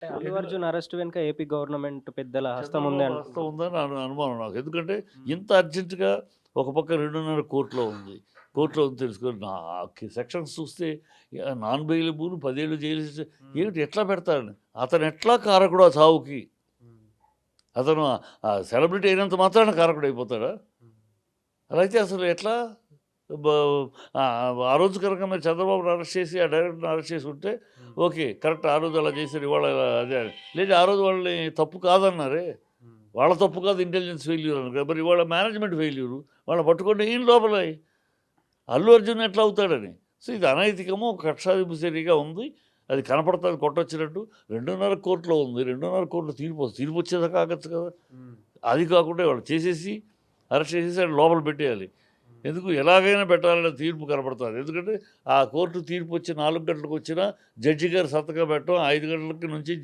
అంటే 'అల్లు ఎక్కడ అర్జున్' అరెస్ట్ వెనుక ఏపీ గవర్నమెంట్ పెద్దల హస్తం ఉంది చంద్రబాబు హస్తం అనుకుంటున్నారా? ఉందని అనుమానం నాకు. ఎందుకంటే హ్మ్. ఇంత అర్జెంట్‌గా ఒక పక్క 2.5 కోర్ట్‌లో ఉంది. కోర్ట్‌లో ఉంది తెలుసుకొని సెక్షన్స్ చూస్తే నాన్ బెయిలబుల్ 10 ఏళ్ళు జైలు శిక్ష హ్మ్. ఏమిటి ఎట్లా పెడతాడు? అతను ఎట్లా కారకుడు ఆ చావుకి? హ్మ్. అతను సెలబ్రిటీ అయినంత మాత్రాన కారకుడు అయిపోతాడా? హ్మ్. అలా అయితే అసలు ఎట్లా? బ ఆ రోజు కనుక మరి చంద్రబాబుని అరెస్ట్ చేసి, ఆ డైరెక్టర్‌ని అరెస్ట్ చేసుంటే హ్మ్. ఓకే. కరెక్ట్. ఆ రోజు అలా చేశారు. ఇవాళ ఇలా అదే లేదు ఆ రోజు వాళ్ళని తప్పు కాదన్నారే. హ్మ్. వాళ్ళ తప్పు కాదు ఇంటెలిజెన్స్ ఫెయిల్యూర్ అని. మరి ఇవాళ మేనేజ్మెంట్ ఫెయిల్యూరు. వాళ్ళని పట్టుకుంటే ఈయన లోపలే. అల్లు అర్జున్ ఎట్లా అవుతాడని. సో, ఇది అనైతికము, కక్షాదింపు చర్యగా ఉంది. అది హ్మ్. కనపడతాది కొట్టొచ్చినట్టు. 2.5 కోట్‌లో ఉంది. 2.5 కోట్‌లో తీర్పొచ్చేదాకా ఆగొచ్చు కదా! హ్మ్. అది కాకుండా వాళ్ళు చేసేసి, అరెస్ట్ చేసేసి ఆడిని లోపల పెట్టేయాలి. హ్మ్. ఎందుకు ఎలాగైనా పెట్టాలనే తీర్పు కనపడతాది. ఎందుకంటే, ఆ కోర్టు తీర్పొచ్చి 4 గంటలకొచ్చినా జడ్జి గారు సంతకం పెట్టడం 5 గంటలకి నుంచి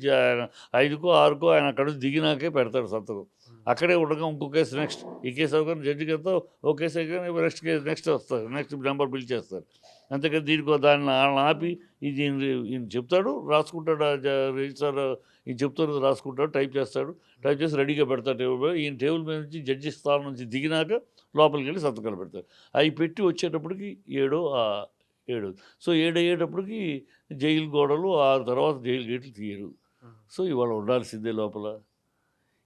5కో, 6కో ఆయన అక్కడి నుంచి దిగినాకే పెడతాడు సంతకం. హ్మ్. అక్కడే ఉండగా ఇంకో కేసు నెక్స్ట్. ఈ కేసు అవ్వగానే జడ్జిగారితో ఓ కేసు అయిపోగానే నెక్స్ట్ కేసు నెక్స్ట్ వస్తారు. నెక్స్ట్ నంబర్ పిలిచేస్తారు. అంతేకాని దీనికో దాన్ని ఆళ్ళని ఆపి ఇది ఈయన చెప్తాడు, రాసుకుంటాడు రిజిస్ట్రార్ ఈయన చెప్తున్నది రాసుకుంటాడు, టైప్ చేస్తాడు. టైప్ చేసి రెడీగా పెడతాడు టేబుల్ మీద. ఈయన టేబుల్ మీద నుంచి జడ్జి స్థానం నుంచి దిగినాక లోపలికెళ్ళి సంతకాలు పెడతారు. అయి పెట్టి వచ్చేటప్పటికి 7 సో, 7 అయ్యేటప్పటికి జైలు గోడలు, ఆ తర్వాత జైలు గేట్లు తీయరు. హ్మ్. సో, ఇవాళ ఉండాల్సిందే లోపల.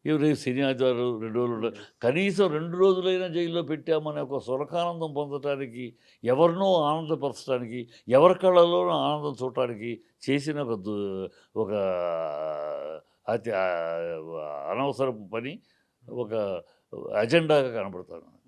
రేపు శని, ఆదివారం 2 రోజులు కనీసం 2 రోజులైనా జైల్లో పెట్టామనే ఒక సురకానందం పొందటానికి, ఎవరినో ఆనందపరచడానికి, ఎవరి కళ్ళలోనో ఆనందం చూడటానికి చేసిన ఒక అనవసరపు పని, ఒక అజెండాగా కనపడతాను.